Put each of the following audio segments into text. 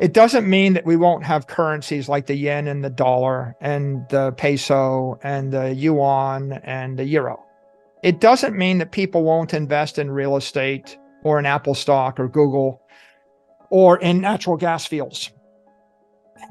It doesn't mean that we won't have currencies like the yen and the dollar and the peso and the yuan and the euro. It doesn't mean that people won't invest in real estate or in Apple stock or Google or in natural gas fields.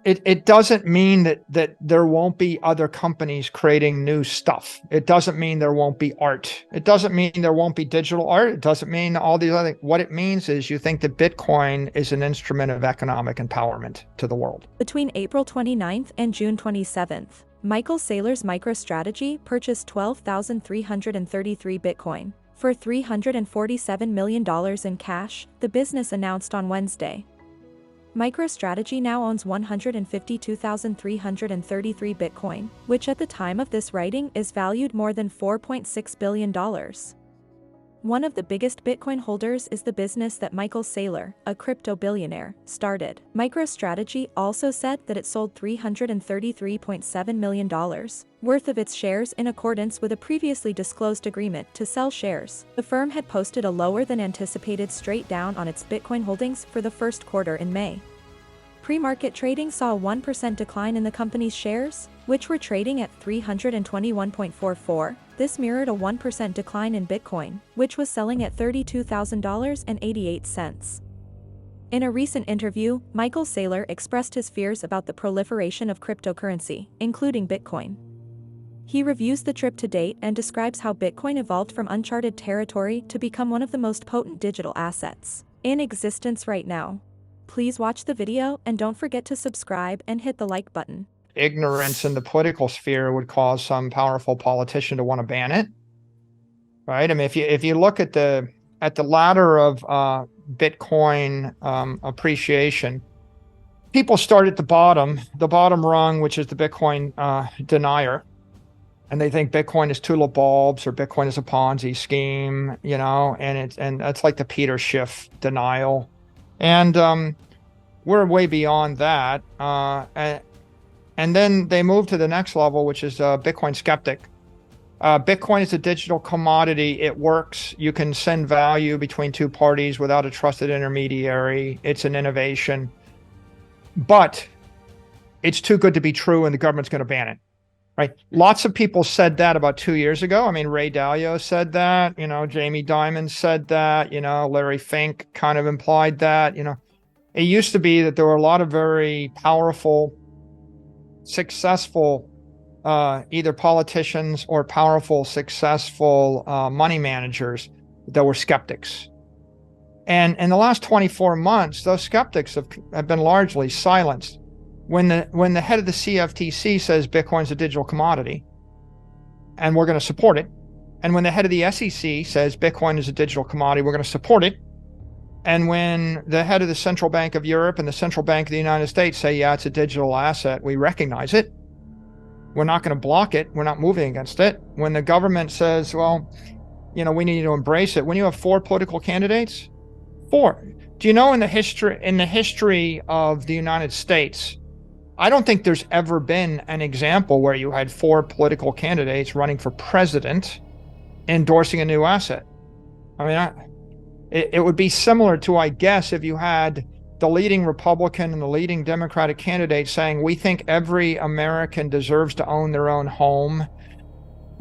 It doesn't mean that there won't be other companies creating new stuff. It doesn't mean there won't be art. It doesn't mean there won't be digital art. It doesn't mean all these other things. What it means is you think that Bitcoin is an instrument of economic empowerment to the world. Between April 29th and June 27th, Michael Saylor's MicroStrategy purchased 12,333 Bitcoin for $347 million in cash, the business announced on Wednesday. MicroStrategy now owns 152,333 Bitcoin, which at the time of this writing is valued more than $4.6 billion. One of the biggest Bitcoin holders is the business that Michael Saylor, a crypto billionaire, started. MicroStrategy also said that it sold $333.7 million worth of its shares in accordance with a previously disclosed agreement to sell shares. The firm had posted a lower than anticipated straight down on its Bitcoin holdings for the first quarter in May. Pre-market trading saw a 1% decline in the company's shares, which were trading at $321.44. This mirrored a 1% decline in Bitcoin, which was selling at $32,000.88. In a recent interview, Michael Saylor expressed his fears about the proliferation of cryptocurrency, including Bitcoin. He reviews the trip to date and describes how Bitcoin evolved from uncharted territory to become one of the most potent digital assets in existence right now. Please watch the video and don't forget to subscribe and hit the like button. Ignorance in the political sphere would cause some powerful politician to want to ban it, right? I mean, if you look at the ladder of Bitcoin appreciation, people start at the bottom rung, which is the Bitcoin denier, and they think Bitcoin is tulip bulbs or Bitcoin is a Ponzi scheme, and that's like the Peter Schiff denial, and we're way beyond that. And then they move to the next level, which is Bitcoin skeptic. Bitcoin is a digital commodity. It works. You can send value between two parties without a trusted intermediary. It's an innovation. But it's too good to be true, and the government's going to ban it, right? Lots of people said that about 2 years ago. I mean, Ray Dalio said that. Jamie Dimon said that. Larry Fink kind of implied that. It used to be that there were a lot of very powerful, successful either politicians or powerful, successful money managers that were skeptics. And in the last 24 months, those skeptics have been largely silenced. When the head of the CFTC says Bitcoin's a digital commodity and we're going to support it, and when the head of the SEC says Bitcoin is a digital commodity, we're going to support it, and when the head of the Central Bank of Europe and the Central Bank of the United States say, yeah, it's a digital asset, we recognize it, we're not going to block it, we're not moving against it. When the government says, well, we need to embrace it. When you have 4 political candidates, 4. Do you know in the history of the United States, I don't think there's ever been an example where you had 4 political candidates running for president endorsing a new asset. I mean, it would be similar to, I guess, if you had the leading Republican and the leading Democratic candidate saying, we think every American deserves to own their own home,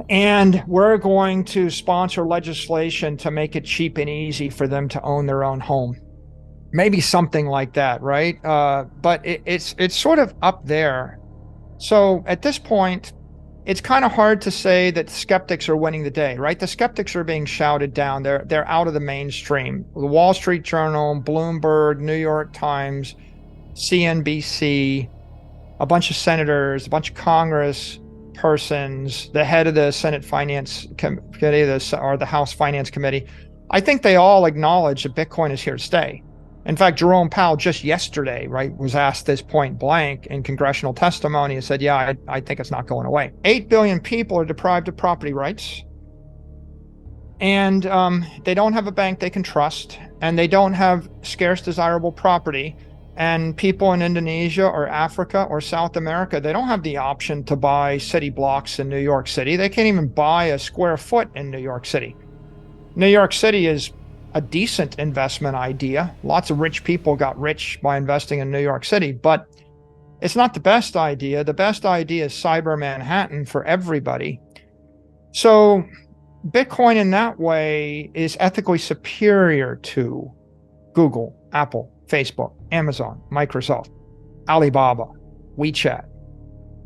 and we're going to sponsor legislation to make it cheap and easy for them to own their own home. Maybe something like that, right? But it's sort of up there. So at this point, it's kind of hard to say that skeptics are winning the day, right? The skeptics are being shouted down. They're out of the mainstream. The Wall Street Journal, Bloomberg, New York Times, CNBC, a bunch of senators, a bunch of Congress persons, the head of the Senate Finance Committee or the House Finance Committee. I think they all acknowledge that Bitcoin is here to stay. In fact, Jerome Powell just yesterday, right, was asked this point blank in congressional testimony and said, yeah, I think it's not going away. 8 billion people are deprived of property rights. And they don't have a bank they can trust. And they don't have scarce, desirable property. And people in Indonesia or Africa or South America, they don't have the option to buy city blocks in New York City. They can't even buy a square foot in New York City. New York City is a decent investment idea. Lots of rich people got rich by investing in New York City, but it's not the best idea. The best idea is Cyber Manhattan for everybody. So Bitcoin in that way is ethically superior to Google, Apple, Facebook, Amazon, Microsoft, Alibaba, WeChat.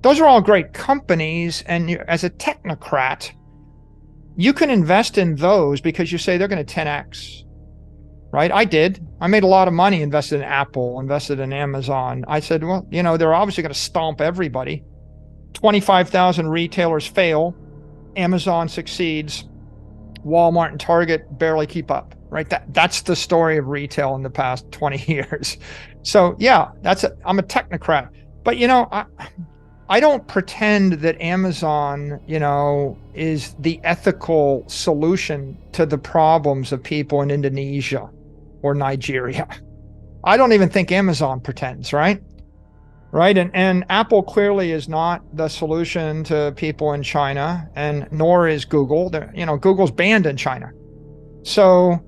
Those are all great companies, and as a technocrat, you can invest in those because you say they're going to 10x, right? I did. I made a lot of money, invested in Apple, invested in Amazon. I said, well, they're obviously going to stomp everybody. 25,000 retailers fail. Amazon succeeds. Walmart and Target barely keep up, right? That's the story of retail in the past 20 years. So yeah, I'm a technocrat. But I don't pretend that Amazon, is the ethical solution to the problems of people in Indonesia or Nigeria. I don't even think Amazon pretends, right? Right. And Apple clearly is not the solution to people in China, and nor is Google. Google's banned in China. So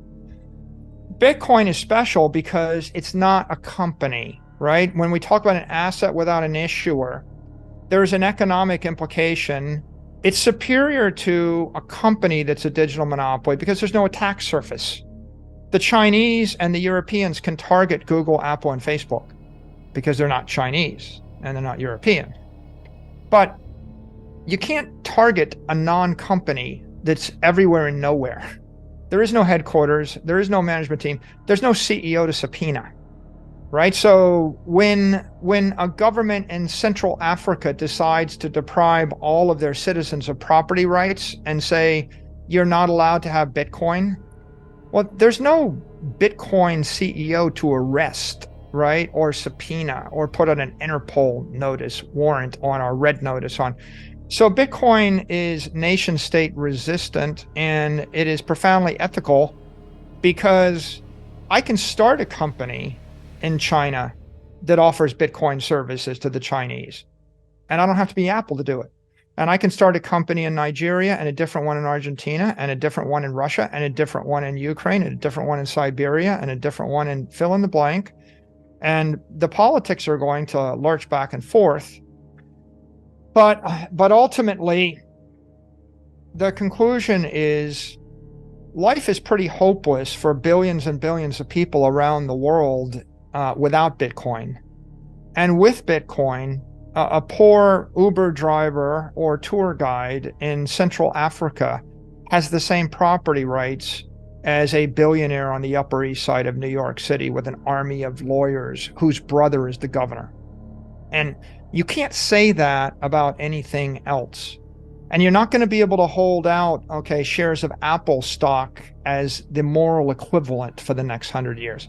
Bitcoin is special because it's not a company, right? When we talk about an asset without an issuer, there's an economic implication. It's superior to a company that's a digital monopoly because there's no attack surface. The Chinese and the Europeans can target Google, Apple, and Facebook because they're not Chinese and they're not European. But you can't target a non-company that's everywhere and nowhere. There is no headquarters. There is no management team. There's no CEO to subpoena, right? So when a government in Central Africa decides to deprive all of their citizens of property rights and say, you're not allowed to have Bitcoin, well, there's no Bitcoin CEO to arrest, right? Or subpoena or put on an Interpol notice warrant on or red notice on. So Bitcoin is nation state resistant, and it is profoundly ethical because I can start a company in China that offers Bitcoin services to the Chinese, and I don't have to be Apple to do it. And I can start a company in Nigeria and a different one in Argentina and a different one in Russia and a different one in Ukraine and a different one in Siberia and a different one in fill in the blank. And the politics are going to lurch back and forth. But ultimately, the conclusion is life is pretty hopeless for billions and billions of people around the world without Bitcoin. And with Bitcoin, a poor Uber driver or tour guide in Central Africa has the same property rights as a billionaire on the Upper East Side of New York City with an army of lawyers whose brother is the governor. And you can't say that about anything else. And you're not going to be able to hold out, shares of Apple stock as the moral equivalent for the next 100 years.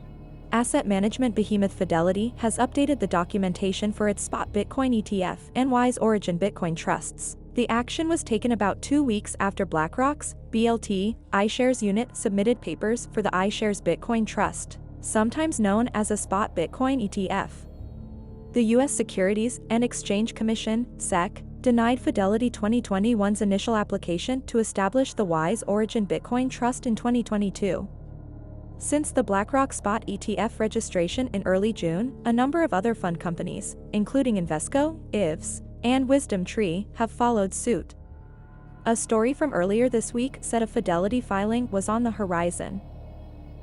Asset management behemoth Fidelity has updated the documentation for its spot Bitcoin ETF and Wise Origin Bitcoin trusts. The action was taken about 2 weeks after BlackRock's BLT iShares unit submitted papers for the iShares Bitcoin Trust, sometimes known as a spot Bitcoin ETF. The U.S. Securities and Exchange Commission, SEC, denied Fidelity 2021's initial application to establish the Wise Origin Bitcoin Trust in 2022. Since the BlackRock spot ETF registration in early June, a number of other fund companies, including Invesco, IVS, and Wisdom Tree, have followed suit. A story from earlier this week said a Fidelity filing was on the horizon.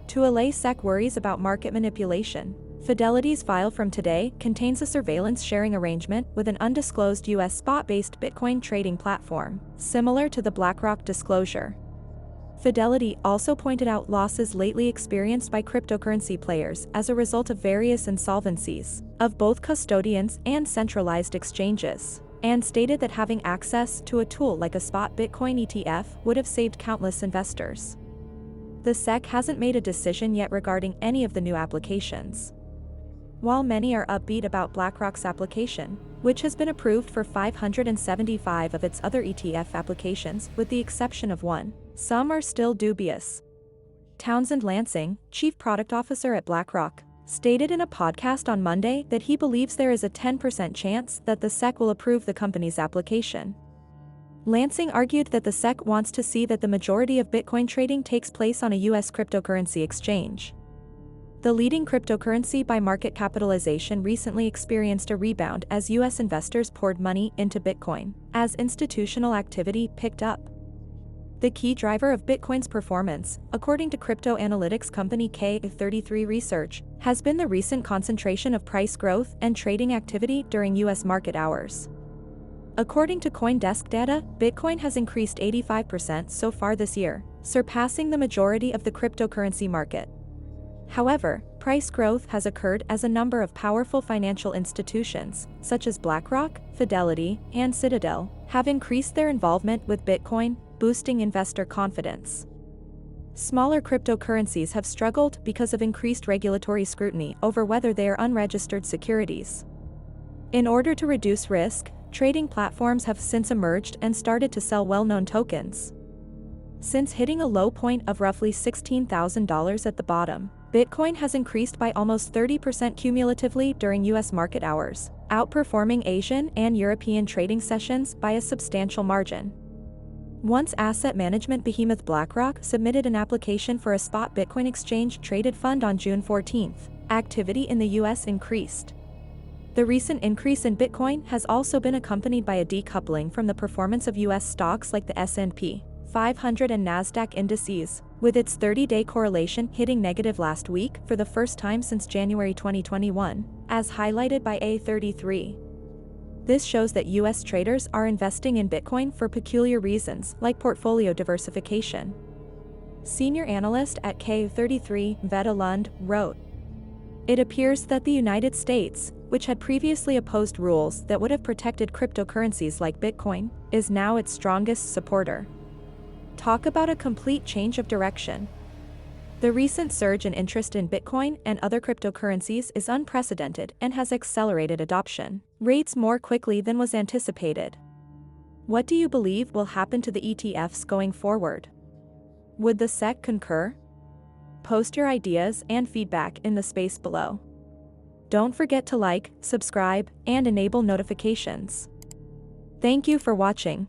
To allay SEC worries about market manipulation, Fidelity's file from today contains a surveillance sharing arrangement with an undisclosed U.S. spot-based Bitcoin trading platform, similar to the BlackRock disclosure. Fidelity also pointed out losses lately experienced by cryptocurrency players as a result of various insolvencies of both custodians and centralized exchanges, and stated that having access to a tool like a spot Bitcoin ETF would have saved countless investors. The SEC hasn't made a decision yet regarding any of the new applications. While many are upbeat about BlackRock's application, which has been approved for 575 of its other ETF applications with the exception of one, some are still dubious. Townsend Lansing, Chief Product Officer at BlackRock, stated in a podcast on Monday that he believes there is a 10% chance that the SEC will approve the company's application. Lansing argued that the SEC wants to see that the majority of Bitcoin trading takes place on a U.S. cryptocurrency exchange. The leading cryptocurrency by market capitalization recently experienced a rebound as U.S. investors poured money into Bitcoin, as institutional activity picked up. The key driver of Bitcoin's performance, according to crypto analytics company K33 Research, has been the recent concentration of price growth and trading activity during U.S. market hours. According to CoinDesk data, Bitcoin has increased 85% so far this year, surpassing the majority of the cryptocurrency market. However, price growth has occurred as a number of powerful financial institutions, such as BlackRock, Fidelity, and Citadel, have increased their involvement with Bitcoin, boosting investor confidence. Smaller cryptocurrencies have struggled because of increased regulatory scrutiny over whether they are unregistered securities. In order to reduce risk, trading platforms have since emerged and started to sell well-known tokens. Since hitting a low point of roughly $16,000 at the bottom, Bitcoin has increased by almost 30% cumulatively during U.S. market hours, outperforming Asian and European trading sessions by a substantial margin. Once asset management behemoth BlackRock submitted an application for a spot Bitcoin exchange-traded fund on June 14, activity in the U.S. increased. The recent increase in Bitcoin has also been accompanied by a decoupling from the performance of U.S. stocks like the S&P 500 and NASDAQ indices, with its 30-day correlation hitting negative last week for the first time since January 2021, as highlighted by A33. This shows that U.S. traders are investing in Bitcoin for peculiar reasons like portfolio diversification. Senior analyst at K33, Veta Lund, wrote, "It appears that the United States, which had previously opposed rules that would have protected cryptocurrencies like Bitcoin, is now its strongest supporter." Talk about a complete change of direction. The recent surge in interest in Bitcoin and other cryptocurrencies is unprecedented and has accelerated adoption rates more quickly than was anticipated. What do you believe will happen to the ETFs going forward? Would the SEC concur? Post your ideas and feedback in the space below. Don't forget to like, subscribe, and enable notifications. Thank you for watching.